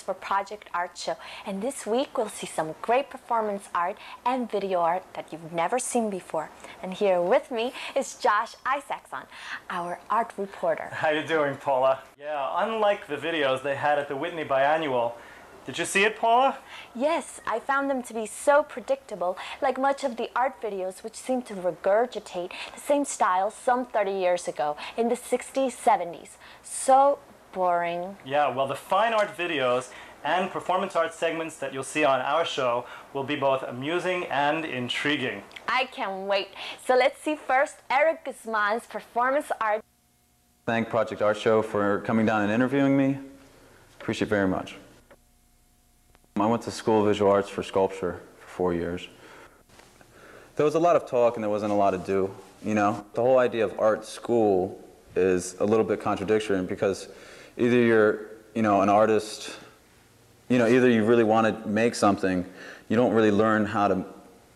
for Project Art Show, and this week we'll see some great performance art and video art that you've never seen before. And here with me is Josh Isaacson, our art reporter. How you doing, Paula? Yeah, unlike the videos they had at the Whitney Biannual, did you see it, Paula? Yes, I found them to be so predictable, like much of the art videos which seem to regurgitate the same style some 30 years ago, in the 60s, 70s. So boring. Yeah, well, the fine art videos and performance art segments that you'll see on our show will be both amusing and intriguing. I can't wait. So let's see first Eric Guzman's performance art. Thank Project Art Show for coming down and interviewing me. Appreciate it very much. I went to school of visual arts for sculpture for 4 years. There was a lot of talk and there wasn't a lot to do, you know? The whole idea of art school is a little bit contradictory because either you're, you know, an artist, you know, either you really want to make something, you don't really learn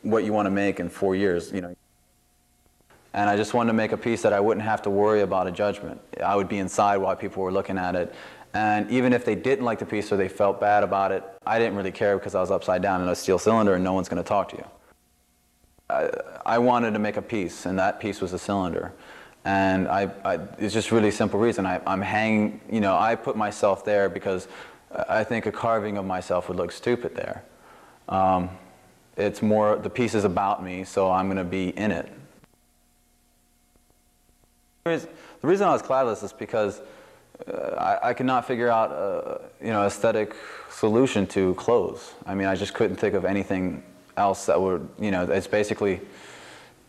what you want to make in 4 years, you know. And I just wanted to make a piece that I wouldn't have to worry about a judgment. I would be inside while people were looking at it. And even if they didn't like the piece or they felt bad about it, I didn't really care because I was upside down in a steel cylinder and no one's going to talk to you. I wanted to make a piece, and that piece was a cylinder. And it's just really simple reason. I'm hanging, you know, I put myself there because I think a carving of myself would look stupid there. It's more, the piece is about me, so I'm going to be in it. The reason I was cloudless is because I could not figure out you know, aesthetic solution to clothes. I mean, I just couldn't think of anything else that would, you know, it's basically,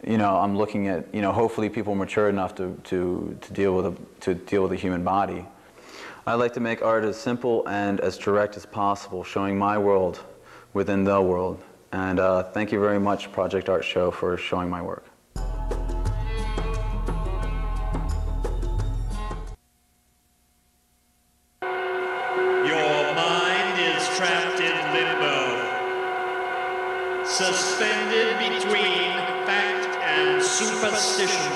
you know, I'm looking at, you know, hopefully people mature enough to deal with a human body. I like to make art as simple and as direct as possible, showing my world within the world. And thank you very much, Project Art Show, for showing my work. Suspended between fact and superstition,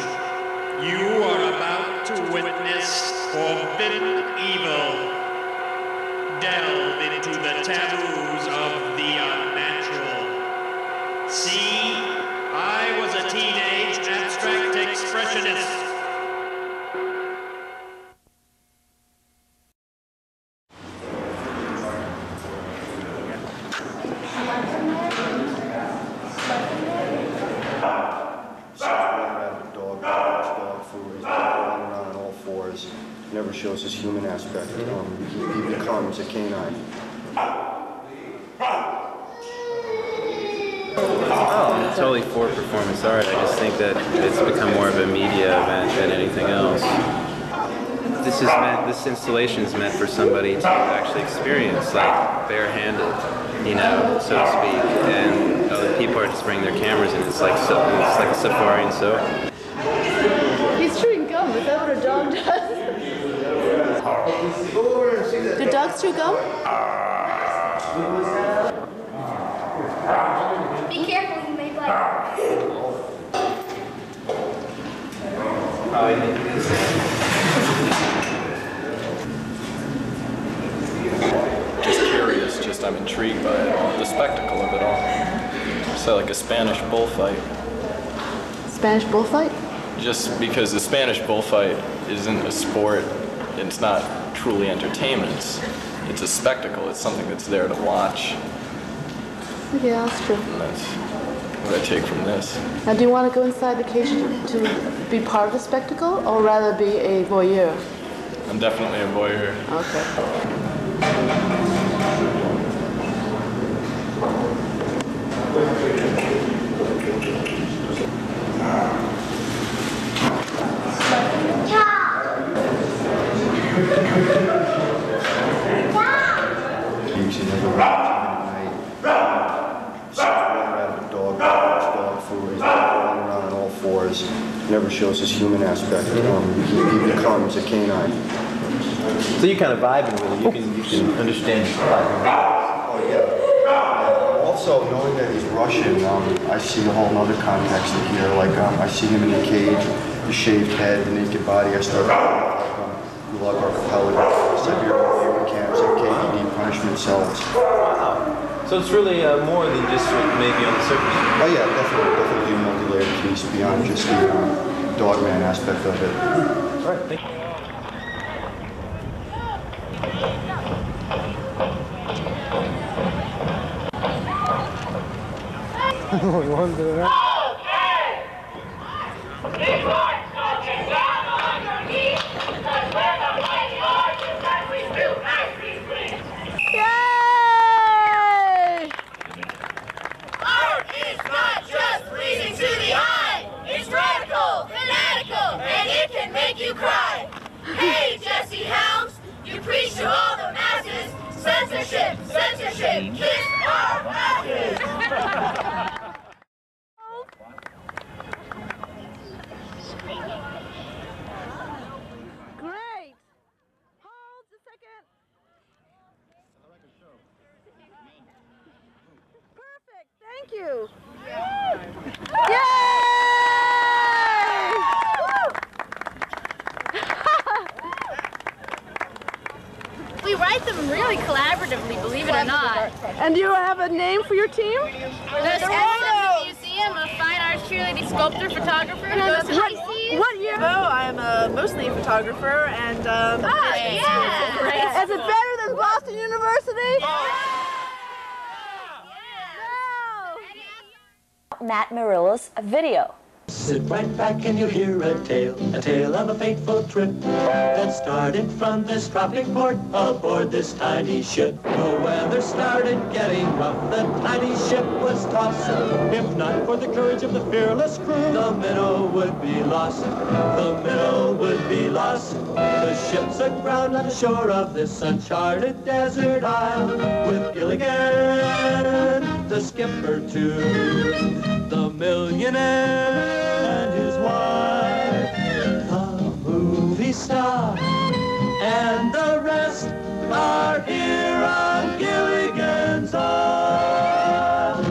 you are about to witness forbidden evil. Delve into the taboos of the unnatural. See, I was a teenage abstract expressionist. Never shows his human aspect. He becomes a canine. I'm totally for performance art. I just think that it's become more of a media event than anything else. This installation is meant for somebody to actually experience, like barehanded, you know, so to speak. And other people are just bringing their cameras in. It's like a safari and so. He's chewing gum. Is that what a dog does? Do dogs chew gum? Be careful, you may bite. Just curious, I'm intrigued by it all, the spectacle of it all. So like a Spanish bullfight. Spanish bullfight? Just because the Spanish bullfight isn't a sport, it's not truly entertainment. It's a spectacle. It's something that's there to watch. Yeah, that's true. And that's what I take from this. Now, do you want to go inside the cage to be part of the spectacle, or rather be a voyeur? I'm definitely a voyeur. Okay. Never shows his human aspect. He becomes a canine. So you're kind of vibing with it. You can understand his vibe. Oh yeah. Also, knowing that he's Russian, I see a whole other context in here. Like I see him in the cage, the shaved head, the naked body. I start Gulag Archipelago, Siberian camps. KED punishment cells. Wow. So it's really more than just what maybe on the surface. Oh yeah, definitely a multi-layered piece beyond just the Dogman aspect of it. All right, thank you. You want to do that? Yay! Art is not just pleasing to the eye. It's radical, fanatical, and it can make you cry. Hey, Jesse Helms, you preach to all the masses. Censorship, censorship, kiss our asses. Great! Hold a second. Perfect, thank you. Yay! We write them really collaboratively, believe it or not. And do you have a name for your team? There's the Museum of Fine Arts cheerleading sculptor, photographer, who goes to Pisces. What year? I'm mostly a photographer and yeah. Is it better than Boston University? Matt Margolis video. Sit right back and you'll hear a tale of a fateful trip that started from this tropic port aboard this tiny ship. The weather started getting rough, the tiny ship was tossed. If not for the courage of the fearless crew, the minnow would be lost. The minnow would be lost. The ship's aground on the shore of this uncharted desert isle, with Gilligan, the skipper too, the millionaire and his wife, the movie star, and the rest are here on Gilligan's Isle.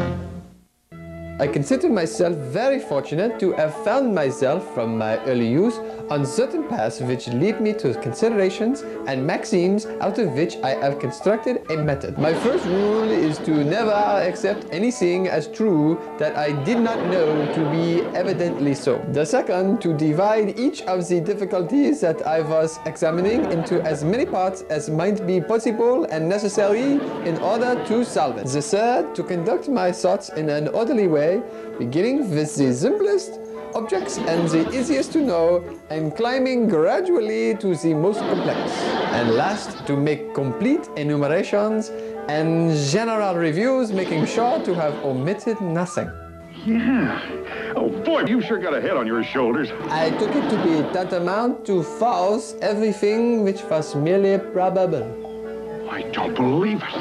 I consider myself very fortunate to have found myself from my early youth on certain paths which lead me to considerations and maxims out of which I have constructed a method. My first rule is to never accept anything as true that I did not know to be evidently so. The second, to divide each of the difficulties that I was examining into as many parts as might be possible and necessary in order to solve it. The third, to conduct my thoughts in an orderly way, beginning with the simplest objects and the easiest to know, and climbing gradually to the most complex. And last, to make complete enumerations and general reviews, making sure to have omitted nothing. Yeah. Oh boy, you sure got a head on your shoulders. I took it to be tantamount to false everything which was merely probable. I don't believe it.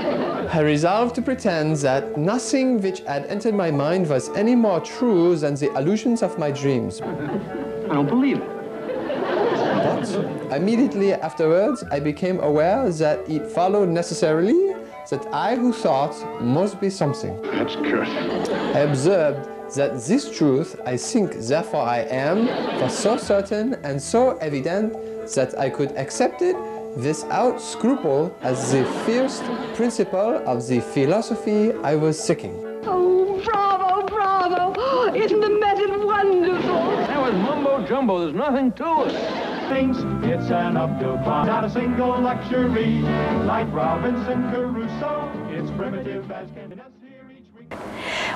I resolved to pretend that nothing which had entered my mind was any more true than the illusions of my dreams. I don't believe it. But immediately afterwards, I became aware that it followed necessarily that I who thought must be something. That's good. I observed that this truth, I think, therefore I am, was so certain and so evident that I could accept it without scruple as the first principle of the philosophy I was seeking. Oh, bravo, bravo! Isn't the method wonderful? That was mumbo jumbo. There's nothing to it. Thinks it's an uphill climb, not a single luxury. Like Robinson Crusoe, it's primitive as can be.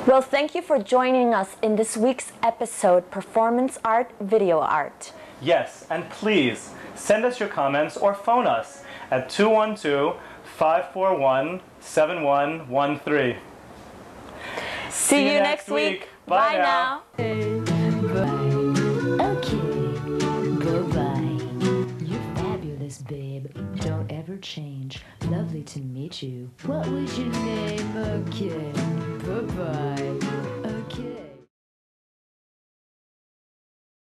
Well, thank you for joining us in this week's episode, Performance Art, Video Art. Yes, and please send us your comments or phone us at 212-541-7113. See you next week. Bye now. Okay, goodbye. You're fabulous, babe. Don't ever change. Lovely to meet you. What was your name? Okay, bye-bye.